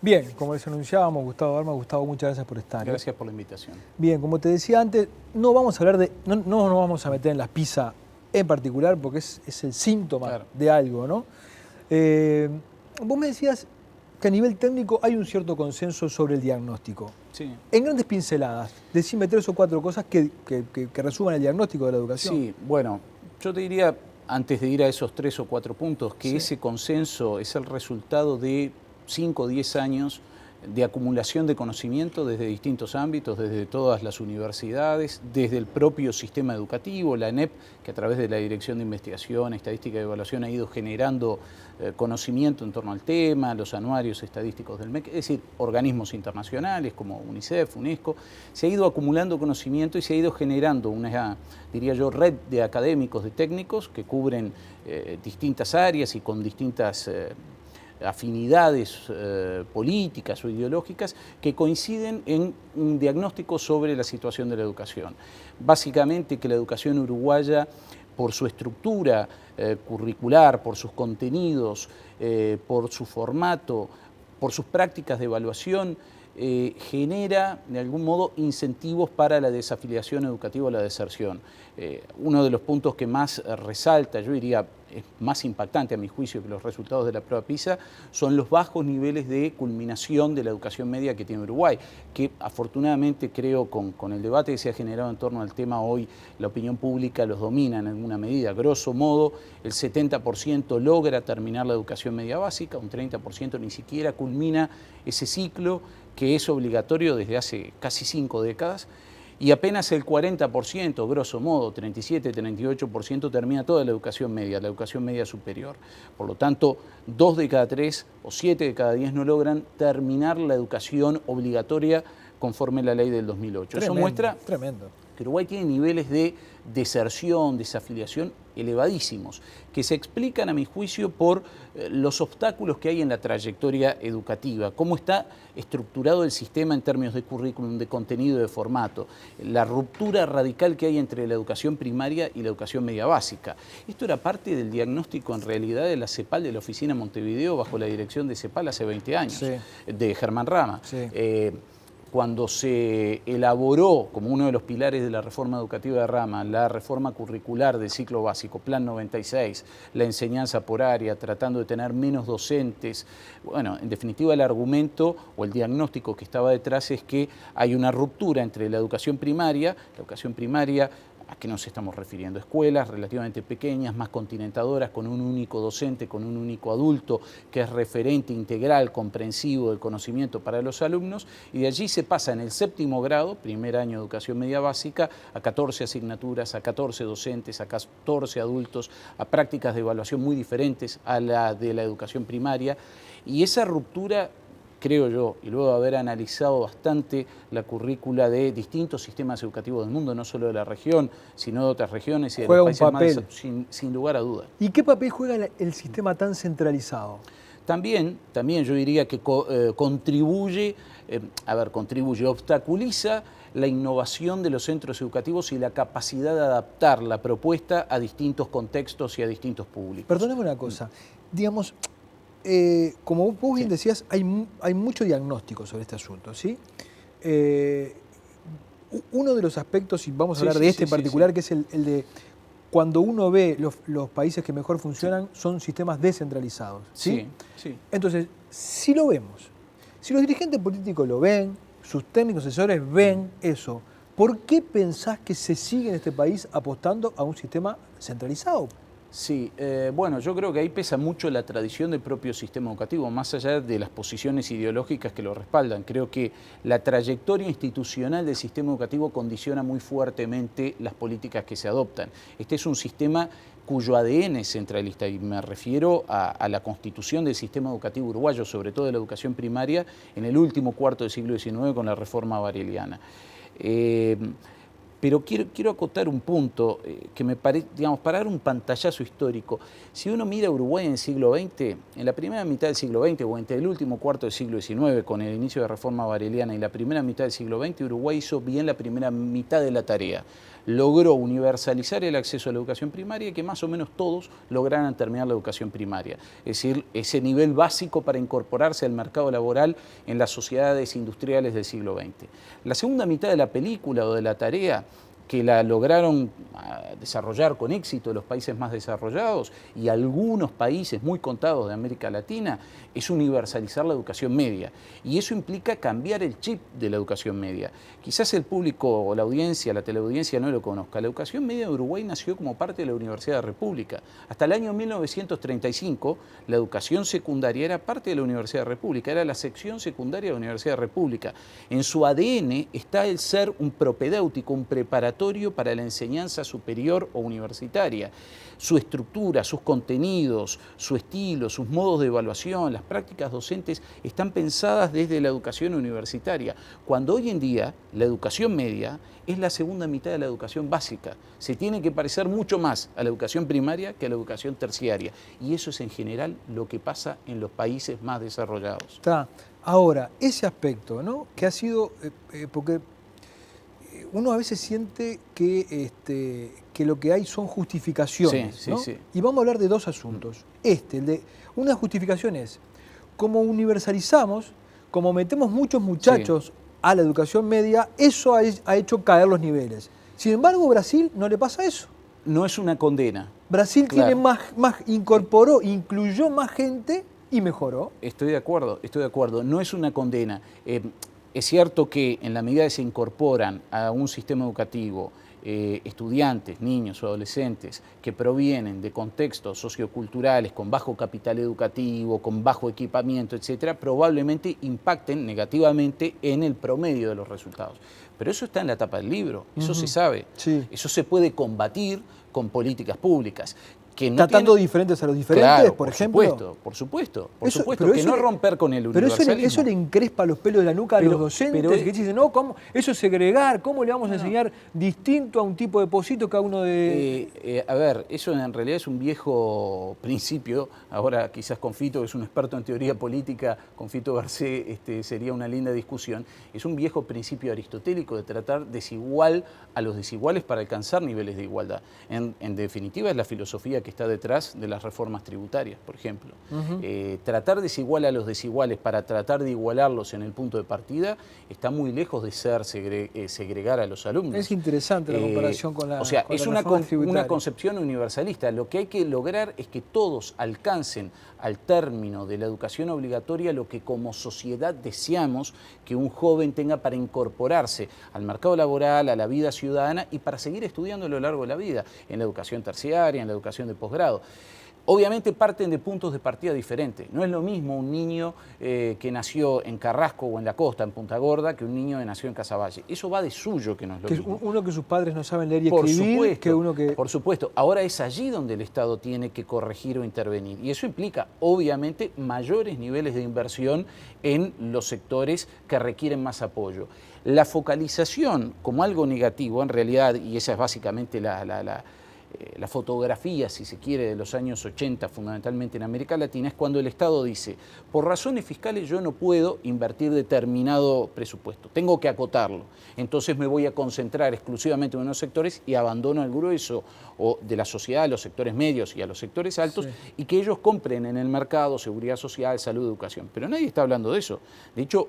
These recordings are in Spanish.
Bien, como les anunciábamos, Gustavo Arma, Gustavo, muchas gracias por estar. Gracias por la invitación. Bien, como te decía antes, no vamos a hablar de, no nos vamos a meter en las PISA en particular porque es el síntoma de algo, ¿no? Vos me decías que a nivel técnico hay un cierto consenso sobre el diagnóstico. Sí. En grandes pinceladas, decime 3 o 4 cosas que resuman el diagnóstico de la educación. Sí, bueno, yo te diría, antes de ir a esos 3 o 4 puntos, que ese consenso es el resultado de 5 o 10 años de acumulación de conocimiento desde distintos ámbitos, desde todas las universidades, desde el propio sistema educativo, la ANEP, que a través de la Dirección de Investigación, Estadística y Evaluación ha ido generando conocimiento en torno al tema, los anuarios estadísticos del MEC, es decir, organismos internacionales como UNICEF, UNESCO, se ha ido acumulando conocimiento y se ha ido generando una, diría yo, red de académicos, de técnicos que cubren distintas áreas y con distintas afinidades políticas o ideológicas que coinciden en un diagnóstico sobre la situación de la educación. Básicamente que la educación uruguaya, por su estructura curricular, por sus contenidos, por su formato, por sus prácticas de evaluación, genera de algún modo incentivos para la desafiliación educativa o la deserción. Uno de los puntos que más resalta, yo diría es más impactante a mi juicio que los resultados de la prueba PISA, son los bajos niveles de culminación de la educación media que tiene Uruguay, que afortunadamente creo con el debate que se ha generado en torno al tema hoy, la opinión pública los domina en alguna medida. Grosso modo, el 70% logra terminar la educación media básica, un 30% ni siquiera culmina ese ciclo que es obligatorio desde hace casi 5 décadas, y apenas el 40%, grosso modo, 37-38% termina toda la educación media superior. Por lo tanto, 2 de cada 3 o 7 de cada 10 no logran terminar la educación obligatoria conforme la ley del 2008. Tremendo, eso muestra tremendo. que Uruguay tiene niveles de deserción, desafiliación elevadísimos, que se explican a mi juicio por los obstáculos que hay en la trayectoria educativa, cómo está estructurado el sistema en términos de currículum, de contenido, de formato, la ruptura radical que hay entre la educación primaria y la educación media básica. Esto era parte del diagnóstico en realidad de la CEPAL, de la Oficina Montevideo, bajo la dirección de CEPAL hace 20 años, de Germán Rama. Cuando se elaboró como uno de los pilares de la reforma educativa de Rama, la reforma curricular del ciclo básico, Plan 96, la enseñanza por área, tratando de tener menos docentes, bueno, en definitiva el argumento o el diagnóstico que estaba detrás es que hay una ruptura entre la educación primaria, ¿a qué nos estamos refiriendo? Escuelas relativamente pequeñas, más continentadoras, con un único docente, con un único adulto, que es referente integral, comprensivo del conocimiento para los alumnos, y de allí se pasa en el 7º grado, primer año de educación media básica, a 14 asignaturas, a 14 docentes, a 14 adultos, a prácticas de evaluación muy diferentes a la de la educación primaria, y esa ruptura, creo yo, y luego de haber analizado bastante la currícula de distintos sistemas educativos del mundo, no solo de la región, sino de otras regiones y de los países más, sin lugar a dudas. ¿Y qué papel juega el sistema tan centralizado? También yo diría que contribuye, obstaculiza la innovación de los centros educativos y la capacidad de adaptar la propuesta a distintos contextos y a distintos públicos. Perdóname una cosa, digamos, como vos bien decías, hay mucho diagnóstico sobre este asunto, ¿sí? Uno de los aspectos, y vamos a hablar de este en particular, que es el de cuando uno ve los países que mejor funcionan, son sistemas descentralizados, ¿sí? Entonces, si lo vemos, si los dirigentes políticos lo ven, sus técnicos asesores ven eso, ¿por qué pensás que se sigue en este país apostando a un sistema centralizado? Sí, bueno, yo creo que ahí pesa mucho la tradición del propio sistema educativo, más allá de las posiciones ideológicas que lo respaldan. Creo que la trayectoria institucional del sistema educativo condiciona muy fuertemente las políticas que se adoptan. Este es un sistema cuyo ADN es centralista, y me refiero a la constitución del sistema educativo uruguayo, sobre todo de la educación primaria, en el último cuarto del siglo XIX con la reforma bareliana. Pero quiero acotar un punto que me parece, digamos, para dar un pantallazo histórico. Si uno mira Uruguay en el siglo XX, en la primera mitad del siglo XX o entre el último cuarto del siglo XIX, con el inicio de la Reforma Vareliana y la primera mitad del siglo XX, Uruguay hizo bien la primera mitad de la tarea. Logró universalizar el acceso a la educación primaria y que más o menos todos lograran terminar la educación primaria. Es decir, ese nivel básico para incorporarse al mercado laboral en las sociedades industriales del siglo XX. La segunda mitad de la película o de la tarea, que la lograron desarrollar con éxito los países más desarrollados y algunos países muy contados de América Latina, es universalizar la educación media. Y eso implica cambiar el chip de la educación media. Quizás el público o la audiencia, la teleaudiencia no lo conozca. La educación media de Uruguay nació como parte de la Universidad de la República. Hasta el año 1935, la educación secundaria era parte de la Universidad de la República, era la sección secundaria de la Universidad de la República. En su ADN está el ser un propedéutico, un preparatorio para la enseñanza superior o universitaria. Su estructura, sus contenidos, su estilo, sus modos de evaluación, las prácticas docentes están pensadas desde la educación universitaria, cuando hoy en día la educación media es la segunda mitad de la educación básica. Se tiene que parecer mucho más a la educación primaria que a la educación terciaria. Y eso es en general lo que pasa en los países más desarrollados. Está. Ahora, ese aspecto, ¿no?, que ha sido, porque uno a veces siente que lo que hay son justificaciones, sí, ¿no? sí. Y vamos a hablar de dos asuntos. Una justificación es, como universalizamos, como metemos muchos muchachos a la educación media, eso ha hecho caer los niveles. Sin embargo, Brasil no le pasa eso. No es una condena. Brasil tiene incluyó más gente y mejoró. Estoy de acuerdo. No es una condena. Es cierto que en la medida que se incorporan a un sistema educativo estudiantes, niños o adolescentes que provienen de contextos socioculturales con bajo capital educativo, con bajo equipamiento, etcétera, probablemente impacten negativamente en el promedio de los resultados. Pero eso está en la tapa del libro, eso se sabe. Sí. Eso se puede combatir con políticas públicas. Que no tratando diferentes a los diferentes, claro, por ejemplo. Por supuesto, que no romper con el universalismo. Pero eso le encrespa los pelos de la nuca a los docentes que dicen, no, ¿cómo? Eso es segregar, ¿cómo le vamos a enseñar distinto a un tipo de pocito cada uno de...? A ver, eso en realidad es un viejo principio, ahora quizás con Fito, que es un experto en teoría política, con Fito Garcés sería una linda discusión, es un viejo principio aristotélico de tratar desigual a los desiguales para alcanzar niveles de igualdad. En definitiva es la filosofía que está detrás de las reformas tributarias, por ejemplo. Tratar desigual a los desiguales para tratar de igualarlos en el punto de partida está muy lejos de ser segregar a los alumnos. Es interesante la comparación con la... O sea, es una concepción universalista. Lo que hay que lograr es que todos alcancen al término de la educación obligatoria lo que como sociedad deseamos que un joven tenga para incorporarse al mercado laboral, a la vida ciudadana y para seguir estudiando a lo largo de la vida, en la educación terciaria, en la educación de posgrado. Obviamente parten de puntos de partida diferentes. No es lo mismo un niño que nació en Carrasco o en la costa, en Punta Gorda, que un niño que nació en Casaballe. Eso va de suyo, que no es lo mismo. Uno que sus padres no saben leer y escribir, que uno que... Por supuesto. Ahora es allí donde el Estado tiene que corregir o intervenir. Y eso implica, obviamente, mayores niveles de inversión en los sectores que requieren más apoyo. La focalización como algo negativo, en realidad, y esa es básicamente la fotografía, si se quiere, de los años 80, fundamentalmente en América Latina, es cuando el Estado dice, por razones fiscales yo no puedo invertir determinado presupuesto, tengo que acotarlo, entonces me voy a concentrar exclusivamente en unos sectores y abandono al grueso o de la sociedad, a los sectores medios y a los sectores altos, y que ellos compren en el mercado seguridad social, salud, educación. Pero nadie está hablando de eso. De hecho,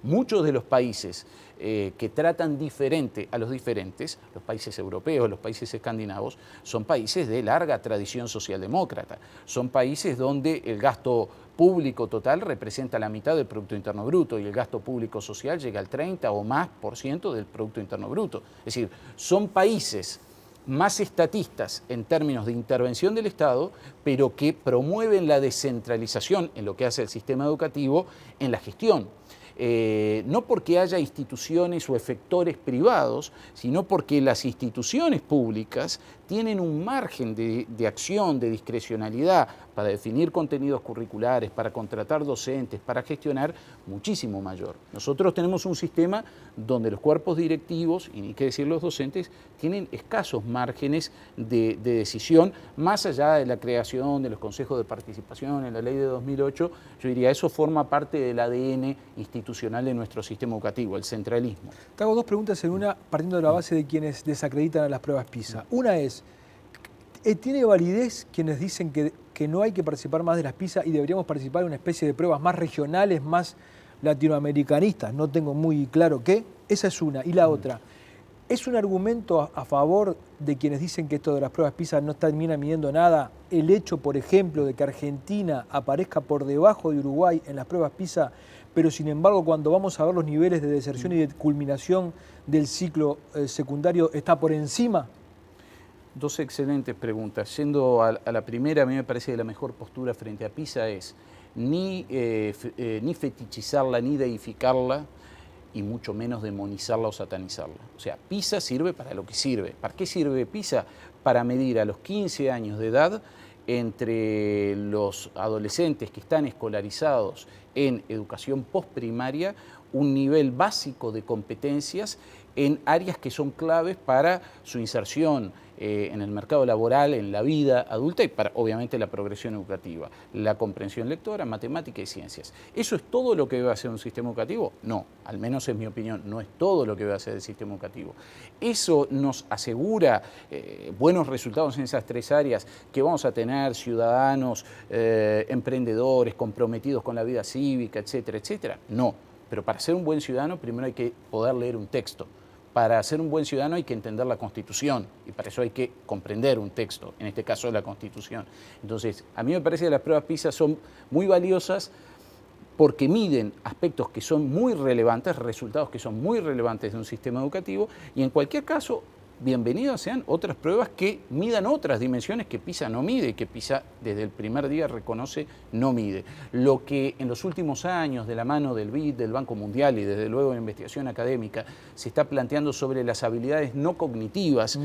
muchos de los países que tratan diferente a los diferentes, los países europeos, los países escandinavos, son países de larga tradición socialdemócrata. Son países donde el gasto público total representa la mitad del Producto Interno Bruto y el gasto público social llega al 30% o más del Producto Interno Bruto. Es decir, son países más estatistas en términos de intervención del Estado, pero que promueven la descentralización en lo que hace el sistema educativo en la gestión. No porque haya instituciones o efectores privados, sino porque las instituciones públicas tienen un margen de acción, de discrecionalidad para definir contenidos curriculares, para contratar docentes, para gestionar, muchísimo mayor. Nosotros tenemos un sistema donde los cuerpos directivos, y ni qué decir los docentes, tienen escasos márgenes de decisión, más allá de la creación de los consejos de participación en la ley de 2008, yo diría, eso forma parte del ADN institucional de nuestro sistema educativo, el centralismo. Te hago dos preguntas en una, partiendo de la base de quienes desacreditan a las pruebas PISA. Una es, ¿tiene validez quienes dicen que no hay que participar más de las PISA y deberíamos participar en una especie de pruebas más regionales, más latinoamericanistas? No tengo muy claro qué. Esa es una. Y la otra, ¿es un argumento a favor de quienes dicen que esto de las pruebas PISA no termina midiendo nada el hecho, por ejemplo, de que Argentina aparezca por debajo de Uruguay en las pruebas PISA, pero sin embargo cuando vamos a ver los niveles de deserción y de culminación del ciclo secundario está por encima? Dos excelentes preguntas. Yendo a la primera, a mí me parece que la mejor postura frente a PISA es ni fetichizarla, ni deificarla, y mucho menos demonizarla o satanizarla. O sea, PISA sirve para lo que sirve. ¿Para qué sirve PISA? Para medir a los 15 años de edad entre los adolescentes que están escolarizados en educación postprimaria un nivel básico de competencias en áreas que son claves para su inserción en el mercado laboral, en la vida adulta y para, obviamente, la progresión educativa, la comprensión lectora, matemática y ciencias. ¿Eso es todo lo que debe hacer un sistema educativo? No, al menos es mi opinión, no es todo lo que debe hacer el sistema educativo. ¿Eso nos asegura buenos resultados en esas tres áreas, que vamos a tener ciudadanos, emprendedores, comprometidos con la vida cívica, etcétera, etcétera? No, pero para ser un buen ciudadano primero hay que poder leer un texto. Para ser un buen ciudadano hay que entender la Constitución y para eso hay que comprender un texto, en este caso la Constitución. Entonces, a mí me parece que las pruebas PISA son muy valiosas porque miden aspectos que son muy relevantes, resultados que son muy relevantes de un sistema educativo y en cualquier caso, bienvenidas sean otras pruebas que midan otras dimensiones que PISA no mide, que PISA desde el primer día reconoce no mide. Lo que en los últimos años, de la mano del BID, del Banco Mundial y desde luego de la investigación académica, se está planteando sobre las habilidades no cognitivas,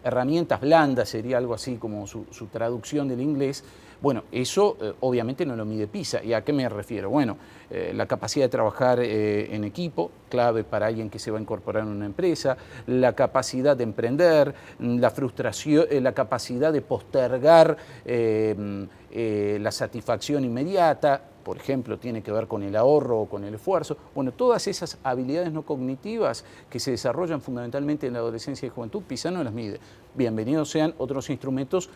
herramientas blandas, sería algo así como su traducción del inglés. Bueno, eso obviamente no lo mide PISA. ¿Y a qué me refiero? Bueno, la capacidad de trabajar en equipo, clave para alguien que se va a incorporar en una empresa, la capacidad de emprender, la frustración, la capacidad de postergar la satisfacción inmediata, por ejemplo, tiene que ver con el ahorro o con el esfuerzo. Bueno, todas esas habilidades no cognitivas que se desarrollan fundamentalmente en la adolescencia y juventud, PISA no las mide. Bienvenidos sean otros instrumentos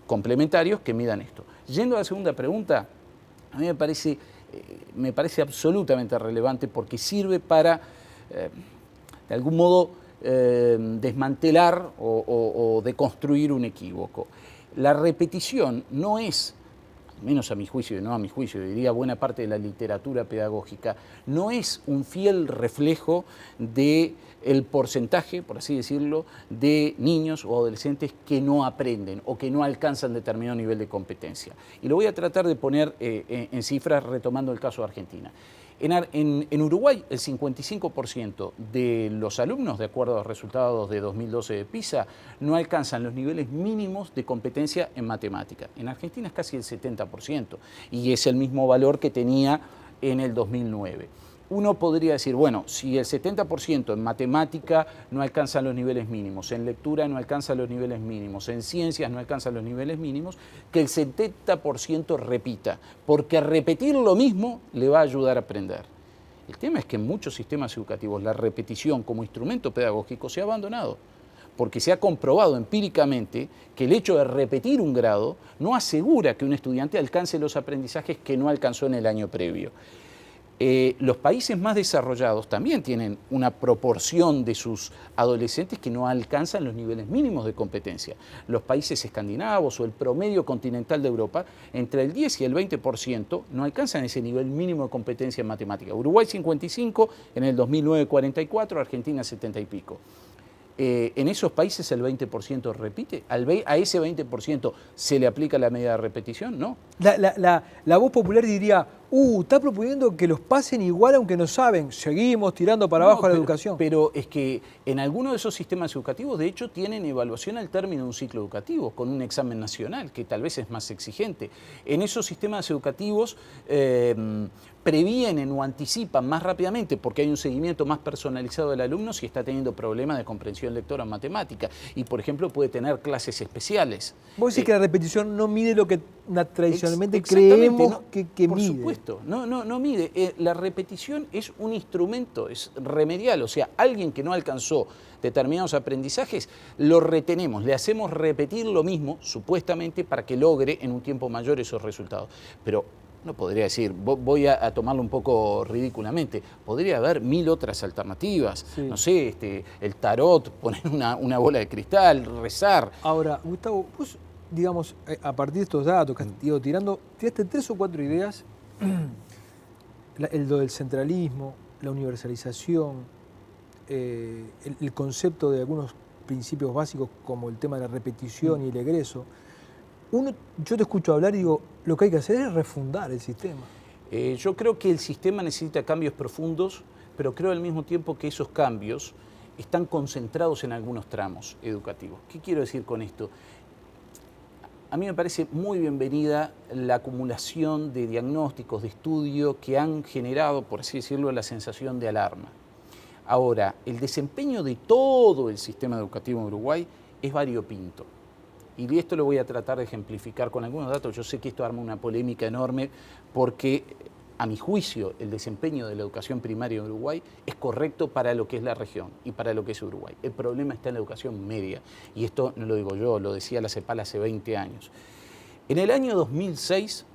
complementarios que midan esto. Yendo a la segunda pregunta, a mí me parece absolutamente relevante porque sirve para, de algún modo, desmantelar o deconstruir un equívoco. La repetición no es, al menos a mi juicio y no a mi juicio, diría buena parte de la literatura pedagógica, no es un fiel reflejo de el porcentaje, por así decirlo, de niños o adolescentes que no aprenden o que no alcanzan determinado nivel de competencia. Y lo voy a tratar de poner en cifras retomando el caso de Argentina. En Uruguay, el 55% de los alumnos, de acuerdo a los resultados de 2012 de PISA, no alcanzan los niveles mínimos de competencia en matemática. En Argentina es casi el 70% y es el mismo valor que tenía en el 2009. Uno podría decir, bueno, si el 70% en matemática no alcanza los niveles mínimos, en lectura no alcanza los niveles mínimos, en ciencias no alcanza los niveles mínimos, que el 70% repita, porque repetir lo mismo le va a ayudar a aprender. El tema es que en muchos sistemas educativos la repetición como instrumento pedagógico se ha abandonado, porque se ha comprobado empíricamente que el hecho de repetir un grado no asegura que un estudiante alcance los aprendizajes que no alcanzó en el año previo. Los países más desarrollados también tienen una proporción de sus adolescentes que no alcanzan los niveles mínimos de competencia. Los países escandinavos o el promedio continental de Europa, entre el 10 y el 20% no alcanzan ese nivel mínimo de competencia en matemática. Uruguay 55, en el 2009 44, Argentina 70 y pico. En esos países el 20% repite. ¿A ese 20% se le aplica la medida de repetición? No. La voz popular diría, Está proponiendo que los pasen igual aunque no saben. Seguimos tirando para abajo a la educación. Pero es que en algunos de esos sistemas educativos, de hecho, tienen evaluación al término de un ciclo educativo, con un examen nacional, que tal vez es más exigente. En esos sistemas educativos previenen o anticipan más rápidamente, porque hay un seguimiento más personalizado del alumno si está teniendo problemas de comprensión lectora o matemática. Y, por ejemplo, puede tener clases especiales. Vos decís que la repetición no mide lo que tradicionalmente creemos que mide. Por supuesto, no mide. La repetición es un instrumento, es remedial. O sea, alguien que no alcanzó determinados aprendizajes, lo retenemos, le hacemos repetir lo mismo, supuestamente, para que logre en un tiempo mayor esos resultados. Pero no podría decir, voy a tomarlo un poco ridículamente, podría haber 1000 otras alternativas, sí. No sé, el tarot, poner una bola de cristal, rezar. Ahora, Gustavo, vos, digamos, a partir de estos datos que has ido tiraste 3 o 4 ideas, lo del centralismo, la universalización, el concepto de algunos principios básicos como el tema de la repetición y el egreso. Yo te escucho hablar y digo, lo que hay que hacer es refundar el sistema. Yo creo que el sistema necesita cambios profundos, pero creo al mismo tiempo que esos cambios están concentrados en algunos tramos educativos. ¿Qué quiero decir con esto? A mí me parece muy bienvenida la acumulación de diagnósticos, de estudio que han generado, por así decirlo, la sensación de alarma. Ahora, el desempeño de todo el sistema educativo en Uruguay es variopinto. Y esto lo voy a tratar de ejemplificar con algunos datos. Yo sé que esto arma una polémica enorme porque, a mi juicio, el desempeño de la educación primaria en Uruguay es correcto para lo que es la región y para lo que es Uruguay. El problema está en la educación media. Y esto no lo digo yo, lo decía la CEPAL hace 20 años. En el año 2006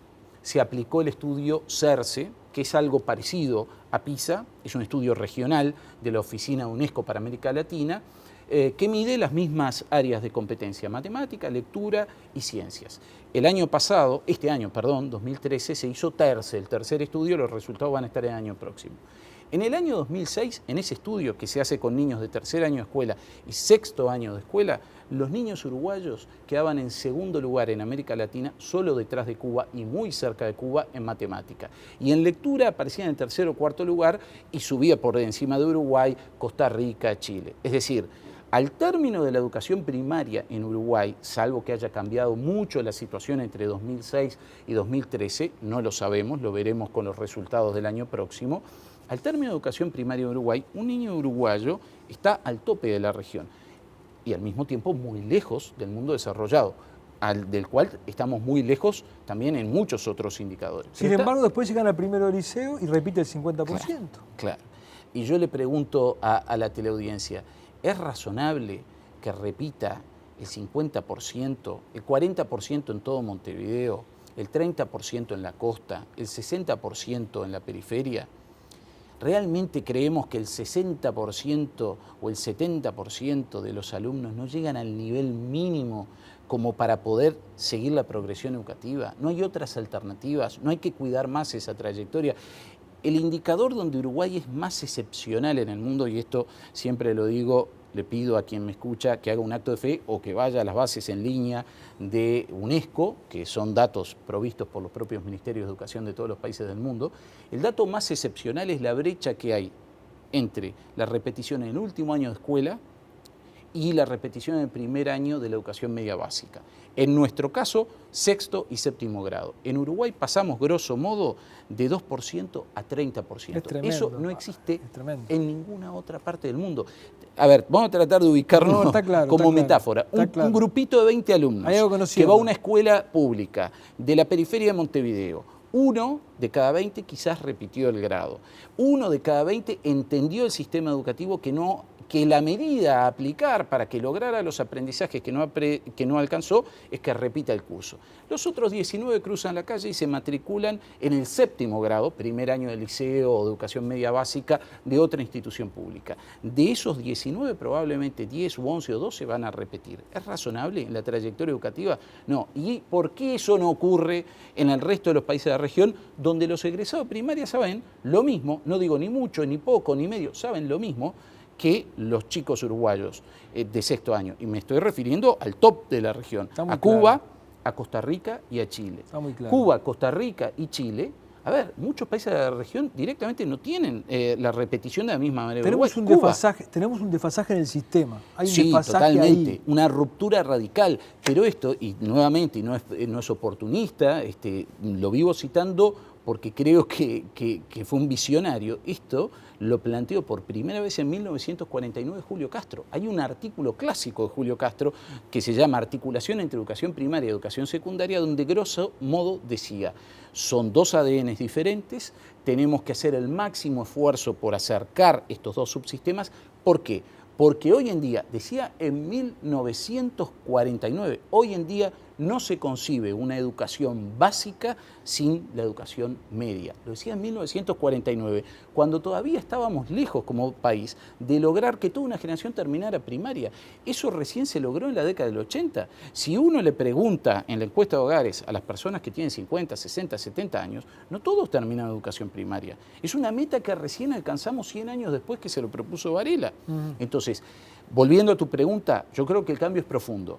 se aplicó el estudio CERCE, que es algo parecido a PISA, es un estudio regional de la Oficina UNESCO para América Latina, que mide las mismas áreas de competencia, matemática, lectura y ciencias. Este año, 2013, se hizo el tercer estudio, los resultados van a estar el año próximo. En el año 2006, en ese estudio que se hace con niños de tercer año de escuela y sexto año de escuela, los niños uruguayos quedaban en segundo lugar en América Latina, solo detrás de Cuba y muy cerca de Cuba en matemática. Y en lectura aparecían en tercer o cuarto lugar y subía por encima de Uruguay, Costa Rica, Chile. Es decir, al término de la educación primaria en Uruguay, salvo que haya cambiado mucho la situación entre 2006 y 2013, no lo sabemos, lo veremos con los resultados del año próximo, al término de educación primaria en Uruguay, un niño uruguayo está al tope de la región y al mismo tiempo muy lejos del mundo desarrollado, del cual estamos muy lejos también en muchos otros indicadores. Sin embargo, después llegan al primero del liceo y repite el 50%. Claro. Y yo le pregunto a la teleaudiencia, ¿es razonable que repita el 50%, el 40% en todo Montevideo, el 30% en la costa, el 60% en la periferia? ¿Realmente creemos que el 60% o el 70% de los alumnos no llegan al nivel mínimo como para poder seguir la progresión educativa? ¿No hay otras alternativas? ¿No hay que cuidar más esa trayectoria? El indicador donde Uruguay es más excepcional en el mundo, y esto siempre lo digo, le pido a quien me escucha que haga un acto de fe o que vaya a las bases en línea de UNESCO, que son datos provistos por los propios ministerios de educación de todos los países del mundo. El dato más excepcional es la brecha que hay entre la repetición en el último año de escuela y la repetición en el primer año de la educación media básica. En nuestro caso, sexto y séptimo grado. En Uruguay pasamos, grosso modo, de 2% a 30%. Es tremendo, eso no existe en ninguna otra parte del mundo. A ver, vamos a tratar de ubicarnos como metáfora. Un grupito de 20 alumnos que va a una escuela pública de la periferia de Montevideo. 1 de cada 20 quizás repitió el grado. 1 de cada 20 entendió el sistema educativo que la medida a aplicar para que lograra los aprendizajes que no alcanzó es que repita el curso. Los otros 19 cruzan la calle y se matriculan en el séptimo grado, primer año de liceo o de educación media básica de otra institución pública. De esos 19, probablemente 10 u 11 o 12 van a repetir. ¿Es razonable en la trayectoria educativa? No. ¿Y por qué eso no ocurre en el resto de los países de la región, donde los egresados de primaria saben lo mismo, no digo ni mucho, ni poco, ni medio, saben lo mismo que los chicos uruguayos de sexto año? Y me estoy refiriendo al top de la región, a Cuba, a Costa Rica y a Chile. Está muy claro. Cuba, Costa Rica y Chile A ver, muchos países de la región directamente no tienen la repetición de la misma manera. Tenemos un desfasaje en el sistema. Hay un desfasaje totalmente, ahí. Una ruptura radical. Pero esto, y nuevamente, no es oportunista, lo vivo citando porque creo que fue un visionario. Esto lo planteó por primera vez en 1949 Julio Castro. Hay un artículo clásico de Julio Castro que se llama Articulación entre educación primaria y educación secundaria, donde grosso modo decía, son dos ADNs diferentes, tenemos que hacer el máximo esfuerzo por acercar estos dos subsistemas. ¿Por qué? Porque hoy en día, decía en 1949, hoy en día no se concibe una educación básica sin la educación media. Lo decía en 1949, cuando todavía estábamos lejos como país de lograr que toda una generación terminara primaria. Eso recién se logró en la década del 80. Si uno le pregunta en la encuesta de hogares a las personas que tienen 50, 60, 70 años, no todos terminan educación primaria. Es una meta que recién alcanzamos 100 años después que se lo propuso Varela. Entonces, volviendo a tu pregunta, yo creo que el cambio es profundo.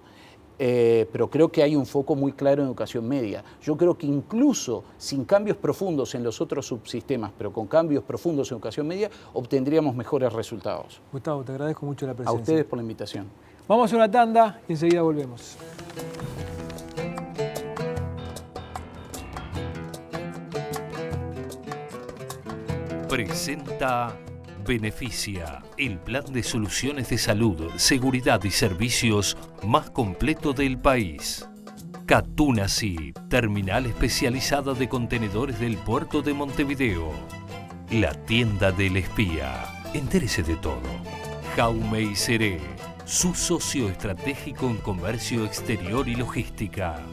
Pero creo que hay un foco muy claro en educación media. Yo creo que incluso sin cambios profundos en los otros subsistemas, pero con cambios profundos en educación media, obtendríamos mejores resultados. Gustavo, te agradezco mucho la presencia. A ustedes por la invitación. Vamos a una tanda y enseguida volvemos. Presenta Beneficia, el plan de soluciones de salud, seguridad y servicios más completo del país. Catunasi, terminal especializada de contenedores del puerto de Montevideo. La tienda del espía. Entérese de todo. Jaume y Seré, su socio estratégico en comercio exterior y logística.